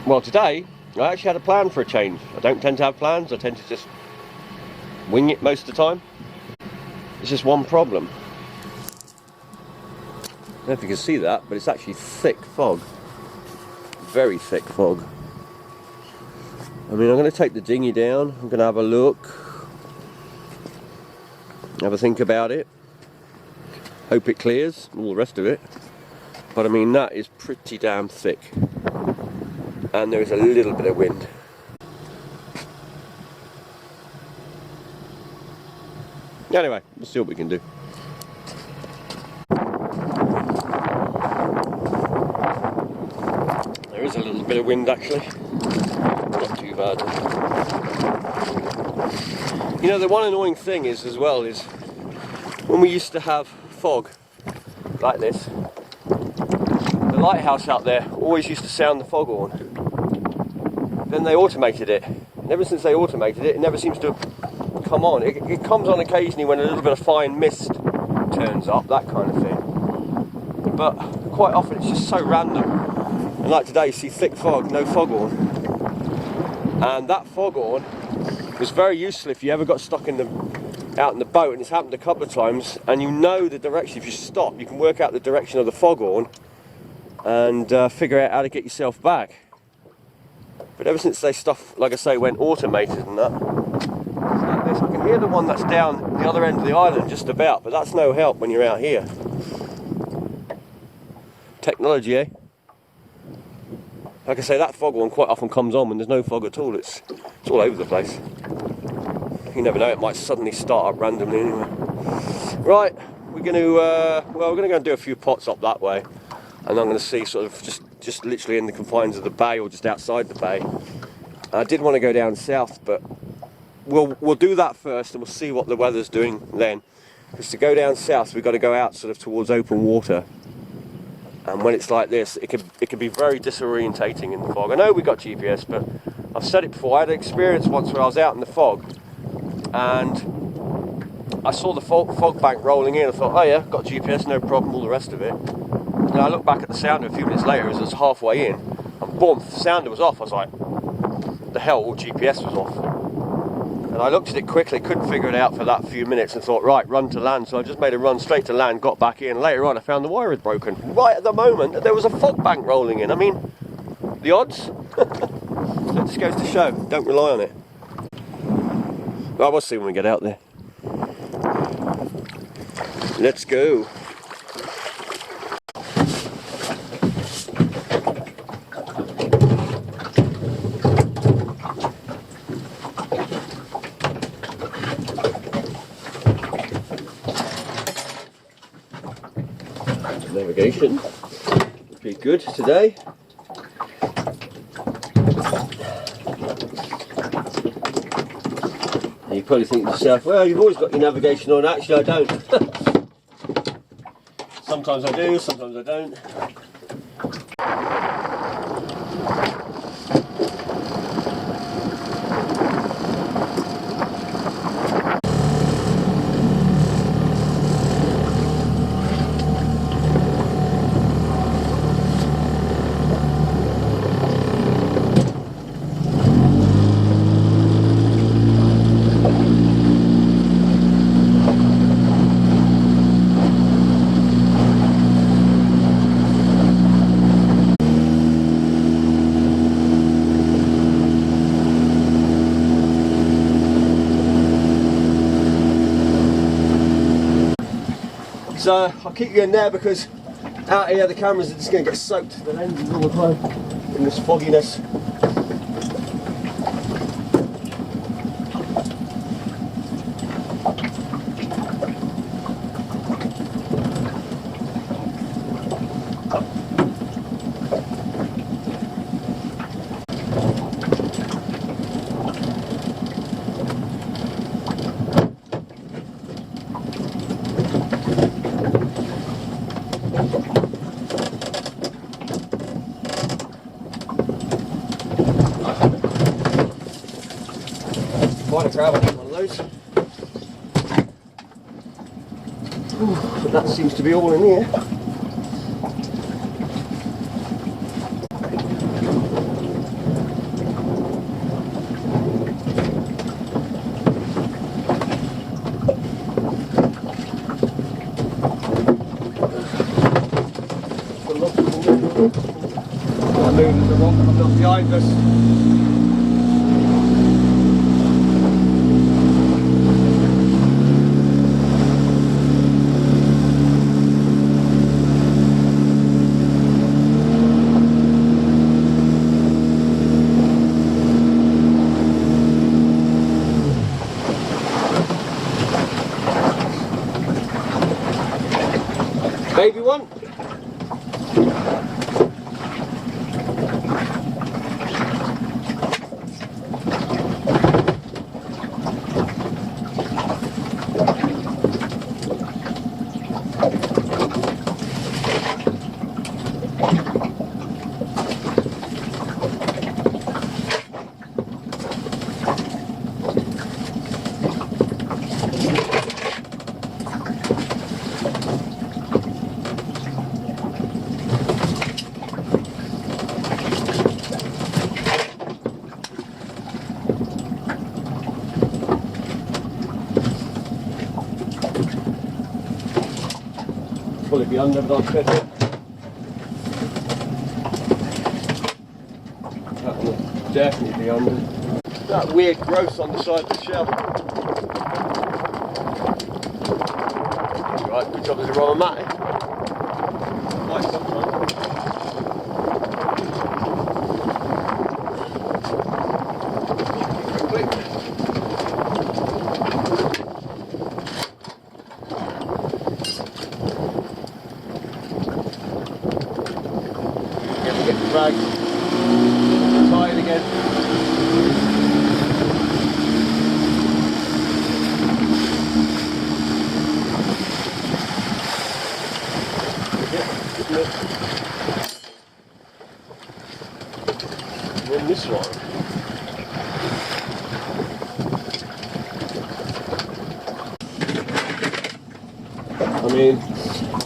Well, today I actually had a plan for a change. I don't tend to have plans, I tend to just wing it most of the time. There's just one problem. I don't know if you can see that, but it's actually thick fog. Very thick fog. I mean, I'm going to take the dinghy down, I'm going to have a look, have a think about it, hope it clears, all the rest of it. But I mean, that is pretty damn thick. And there is a little bit of wind. Anyway, we'll see what we can do. There is a little bit of wind actually. Not too bad. You know, the one annoying thing is as well is when we used to have fog like this, the lighthouse out there always used to sound the foghorn. Then they automated it, and ever since they automated it, it never seems to come on. It comes on occasionally when a little bit of fine mist turns up, that kind of thing. But quite often it's just so random. And like today, you see thick fog, no foghorn. And that foghorn was very useful if you ever got stuck out in the boat, and it's happened a couple of times, and you know the direction. If you stop, you can work out the direction of the foghorn and figure out how to get yourself back. But ever since they stuff, like I say, went automated and that, like this, I can hear the one that's down the other end of the island just about, but that's no help when you're out here. Technology, eh? Like I say, that foghorn quite often comes on when there's no fog at all. It's all over the place. You never know, it might suddenly start up randomly anyway. Right, we're going to we're going to go and do a few pots up that way, and I'm going to see sort of just literally in the confines of the bay or just outside the bay. I did want to go down south, but we'll do that first, and we'll see what the weather's doing then. Because to go down south, we've got to go out sort of towards open water. And when it's like this, it can be very disorientating in the fog. I know we got GPS, but I've said it before. I had an experience once where I was out in the fog, and I saw the fog bank rolling in. I thought, oh yeah, got GPS, no problem, all the rest of it. And I looked back at the sounder a few minutes later as I was halfway in, and boom, the sounder was off. I was like, the hell, all GPS was off. And I looked at it quickly, couldn't figure it out for that few minutes, and thought, right, run to land. So I just made a run straight to land, got back in. Later on, I found the wire had broken. Right at the moment, there was a fog bank rolling in. I mean, the odds? So it just goes to show, don't rely on it. Well, we'll see when we get out there. Let's go. Navigation would be good today. And you probably think to yourself, well, you've always got your navigation on. Actually, I don't. Sometimes I do, sometimes I don't. So I'll keep you in there because out here the cameras are just going to get soaked, the lenses all the time in this fogginess. Quite a crowd on one of those. Ooh, but that seems to be all in here. I'm moving the rock coming up behind us. Baby one. Probably be under, but I'll fit it. That will definitely be under. That weird growth on the side of the shell. Right, good job there's a rubber mat. Like sometimes. Quick. Get the drag, tie it again. And then this one. I mean,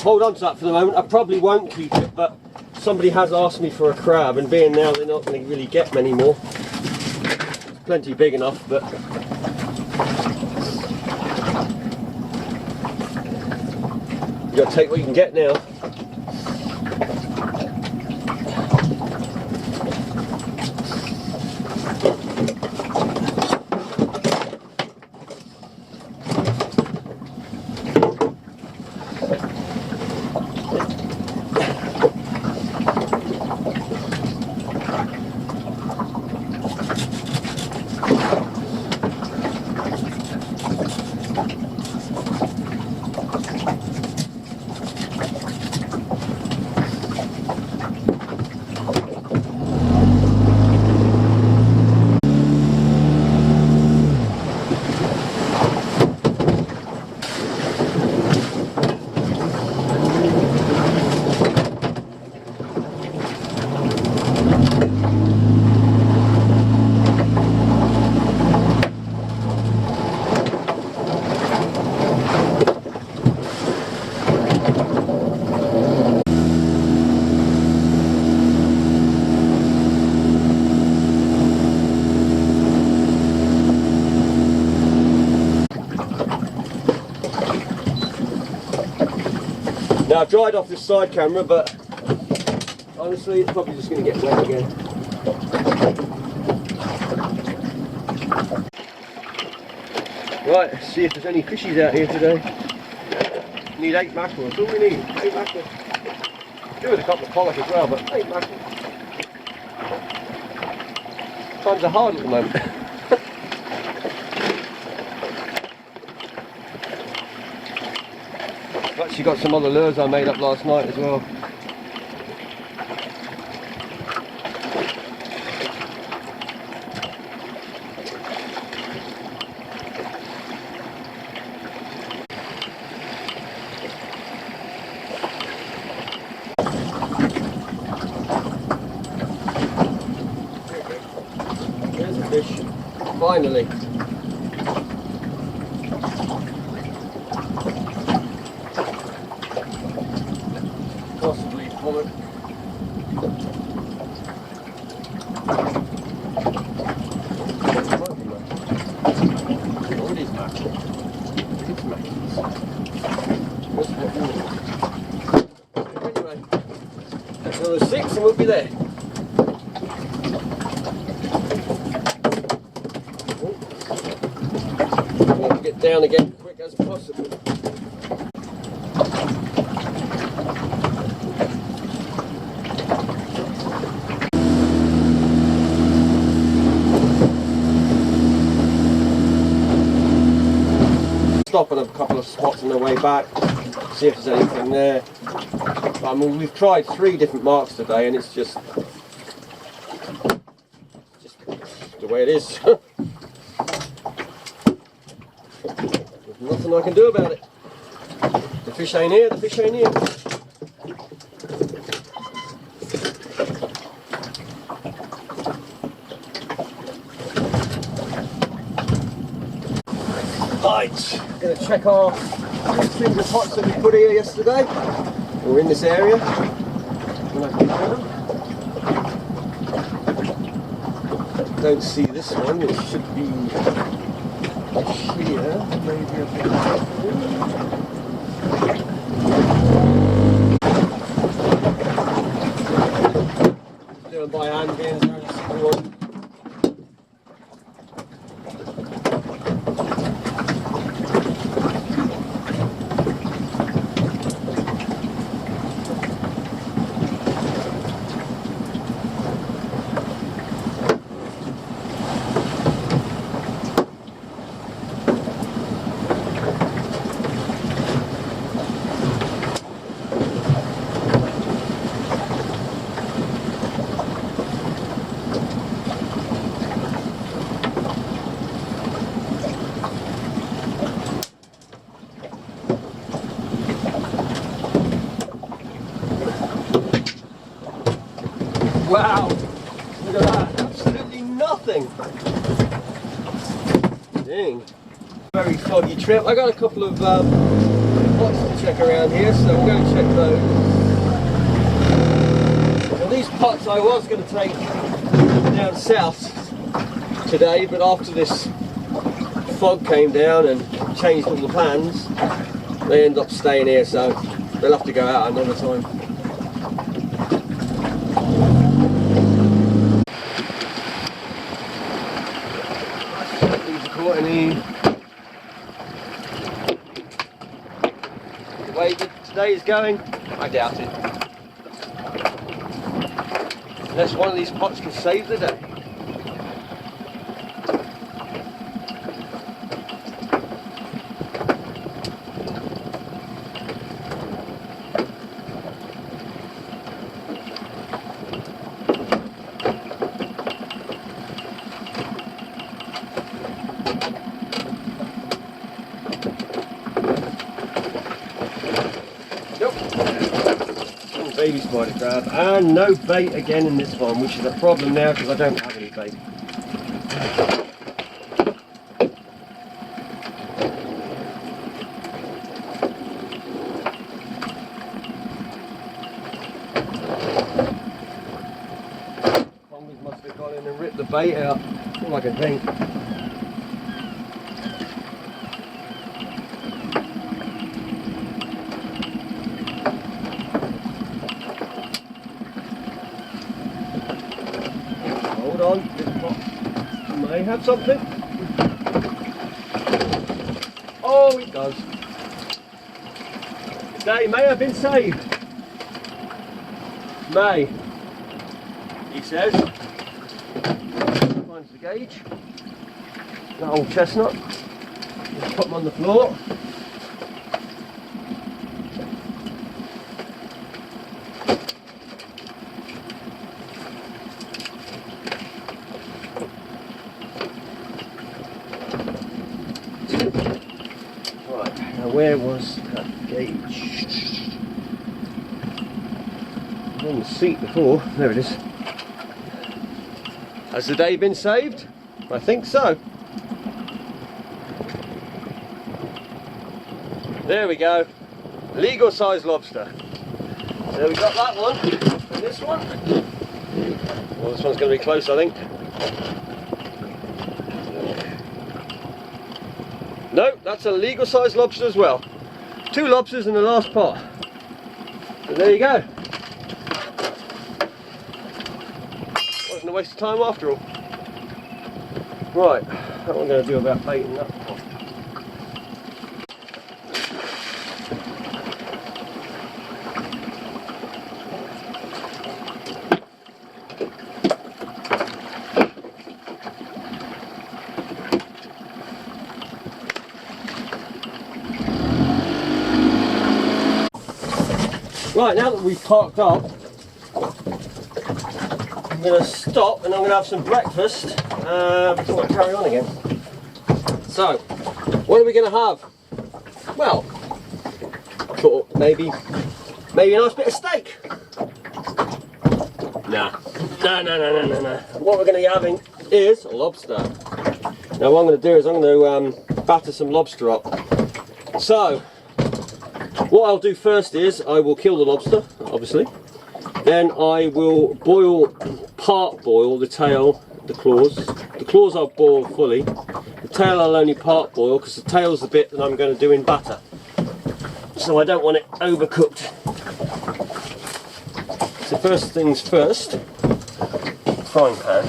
hold on to that for the moment. I probably won't keep it, but somebody has asked me for a crab, and being now they're not going to really get many more. It's plenty big enough, but you got to take what you can get now. Now I've dried off this side camera, but honestly it's probably just going to get wet again. Right, let's see if there's any fishies out here today. Need 8 mackerel, that's all we need, 8 mackerel. Give it a couple of pollack as well, but 8 mackerel. Times are hard at the moment. I've actually got some other lures I made up last night as well. There's a fish, finally. Possibly mullet. What is mackerel? It's mackerels. Anyway, that's another 6. and we'll be there. I want to get down again quick as possible. Stop at a couple of spots on the way back, see if there's anything there. I mean, we've tried 3 different marks today, and it's just the way it is. There's nothing I can do about it. The fish ain't here, the fish ain't here. Right, I'm going to check our finger pots that we put here yesterday, or in this area. When I can get them. Don't see this one, it should be here, maybe a bit doing by hand again, there's only a single one. Wow, look at that, absolutely nothing. Dang. Very foggy trip. I got a couple of pots to check around here, so we're going to check those. Now these pots I was going to take down south today, but after this fog came down and changed all the plans, they end up staying here, so they'll have to go out another time. The way today is going, I doubt it. Unless one of these pots can save the day. Baby spider crab, and no bait again in this one, which is a problem now because I don't have any bait. Congers must have gone in and ripped the bait out, all I can think. Hold on, this pot may have something. Oh, it does. Today may have been saved. May, he says. Finds the gauge. That old chestnut. Just put them on the floor. Where was that gauge? It was on the seat before. There it is. Has the day been saved? I think so. There we go. Legal size lobster. So we got that one. And this one. Well, this one's going to be close, I think. No, that's a legal size lobster as well. 2 lobsters in the last pot. So there you go. waste of time after all. Right, what I'm going to do about baiting that one. Right, now that we've parked up, I'm going to stop and I'm going to have some breakfast before I carry on again. So, what are we going to have? Well, I thought maybe a nice bit of steak. No. What we're going to be having is a lobster. Now what I'm going to do is I'm going to batter some lobster up. So, what I'll do first is I will kill the lobster, obviously. Then I will part boil the tail, the claws. The claws I'll boil fully. The tail I'll only part boil because the tail's the bit that I'm going to do in batter. So I don't want it overcooked. So first things first, frying pan.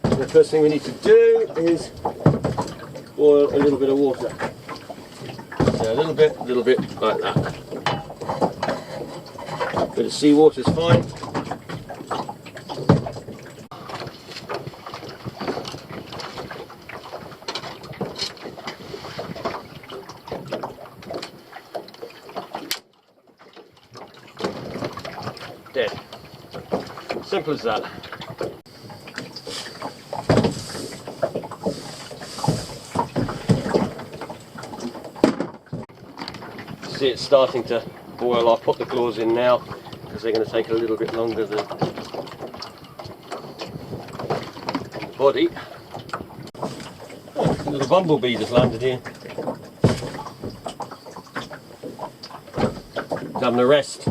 The first thing we need to do is boil a little bit of water. So a little bit like that. Bit of seawater is fine. Dead. Simple as that. See it's starting to boil. I'll put the claws in now because they're going to take a little bit longer than the body. Oh, a little bumblebee just landed here. He's having a rest.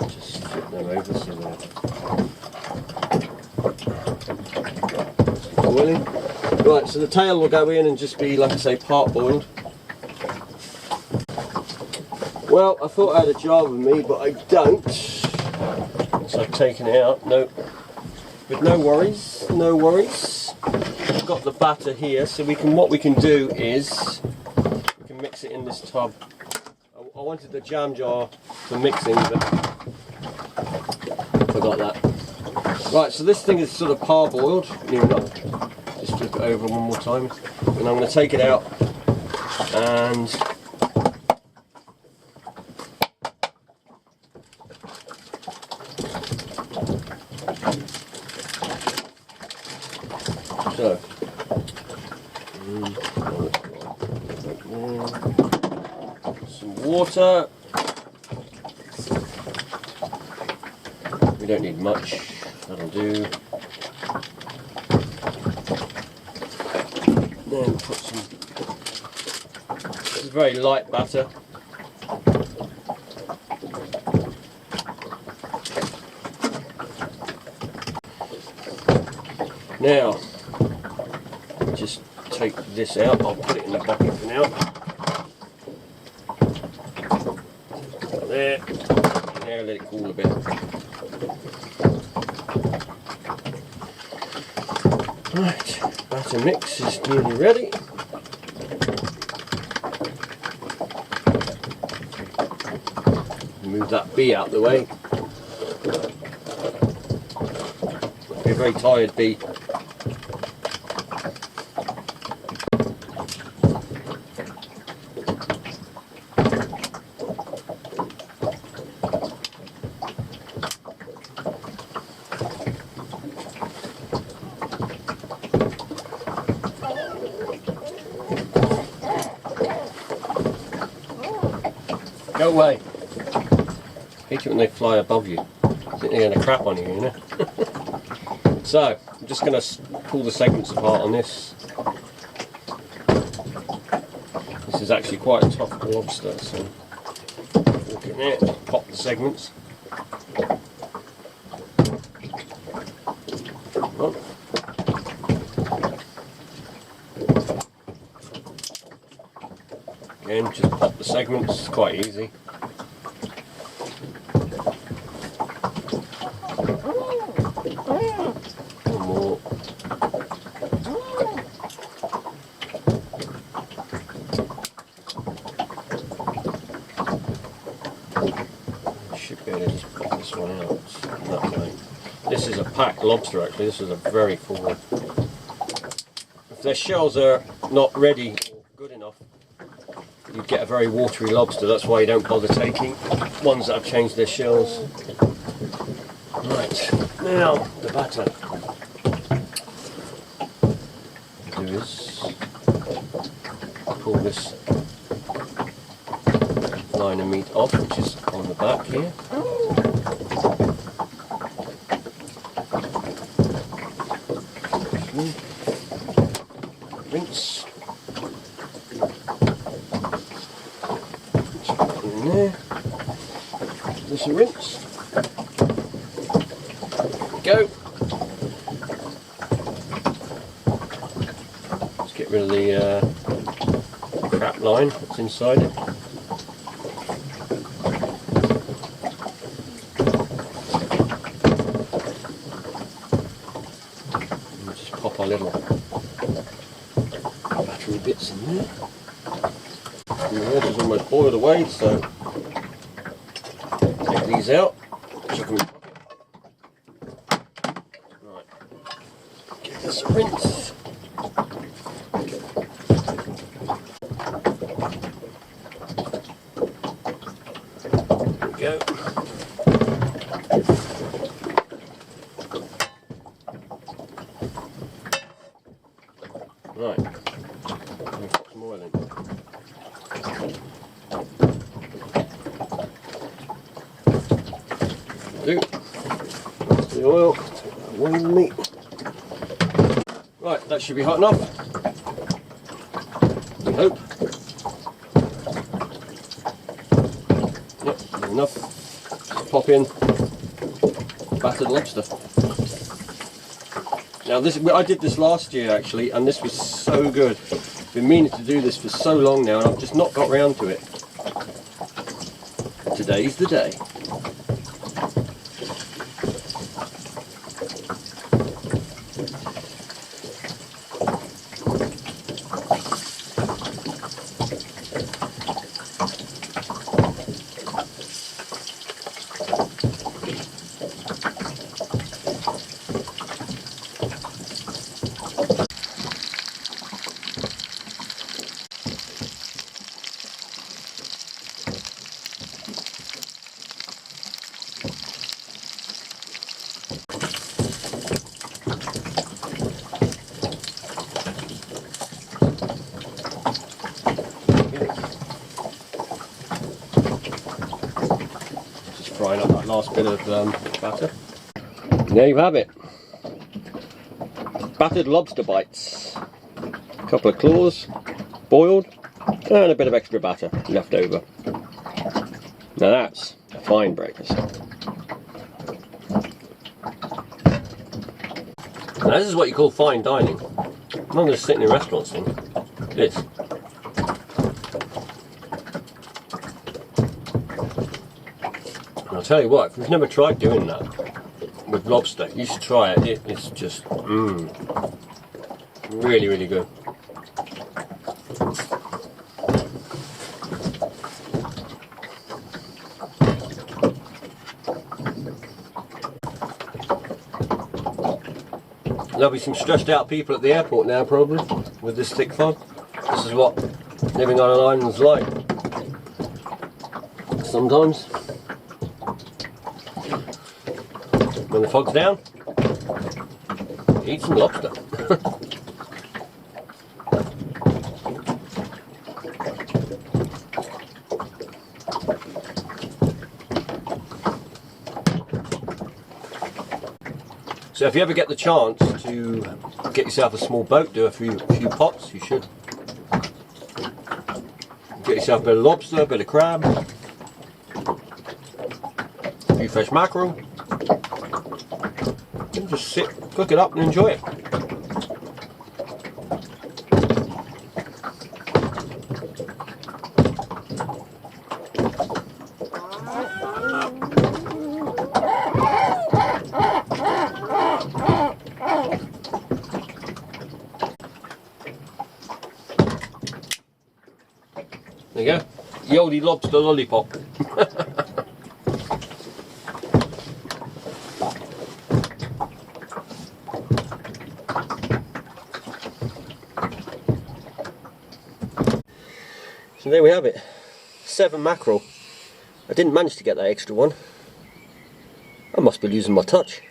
Just flip them over so they're boiling. Right, so the tail will go in and just be, like I say, part boiled. Well, I thought I had a jar with me, but I don't. So I've taken it out. No, but no worries, no worries. I've got the batter here, so what we can do is we can mix it in this tub. I wanted the jam jar for mixing, but forgot that. Right, so this thing is sort of parboiled, near enough. Just flip it over one more time, and I'm going to take it out and so some water. We don't need much, that'll do. Then put some, this is very light batter. Now, just take this out, I'll put it in the bucket for now. There, now let it cool a bit. Right, batter mix is nearly ready. Move that bee out the way. Be a very tired bee. Go away. Hate it when they fly above you. I think they're going to crap on you, you know. So, I'm just going to pull the segments apart on this. This is actually quite a tough lobster, so look in there, pop the segments. Oh. Again, just pop the segments, it's quite easy. One more. Should be able to just pop this one out that way. This is a packed lobster actually, this is a very full one. If their shells are not ready or good enough, you get a very watery lobster. That's why you don't bother taking ones that have changed their shells. Right, now the batter. What do is pull this line of meat off, which is on the back here. Rinse. In there. This is rinse. Go. Let's get rid of the crap line that's inside it. And just pop our little battery bits in there. And the water's almost boiled away, so take these out. Right, give this a rinse. There we go. Right, let's put some oil in. Do. That's the oil, one meat. Right, that should be hot enough. I hope. Yep, enough. Just pop in battered lobster. Now this, I did this last year actually, and this was so good. Been meaning to do this for so long now, and I've just not got round to it. Today's the day. Frying up that last bit of batter. And there you have it. Battered lobster bites. A couple of claws, boiled, and a bit of extra batter left over. Now that's a fine breakfast. Now this is what you call fine dining. I'm not just sitting in restaurants thing. This. I'll tell you what, if you've never tried doing that with lobster, you should try it. It is just really, really good. There'll be some stressed out people at the airport now probably with this thick fog. This is what living on an island's like sometimes. When the fog's down, eat some lobster. So if you ever get the chance to get yourself a small boat, do a few pots, you should. Get yourself a bit of lobster, a bit of crab, a few fresh mackerel. And just sit, cook it up and enjoy it. bloody lobster lollipop. So there we have it, 7 mackerel. I didn't manage to get that extra one. I must be losing my touch.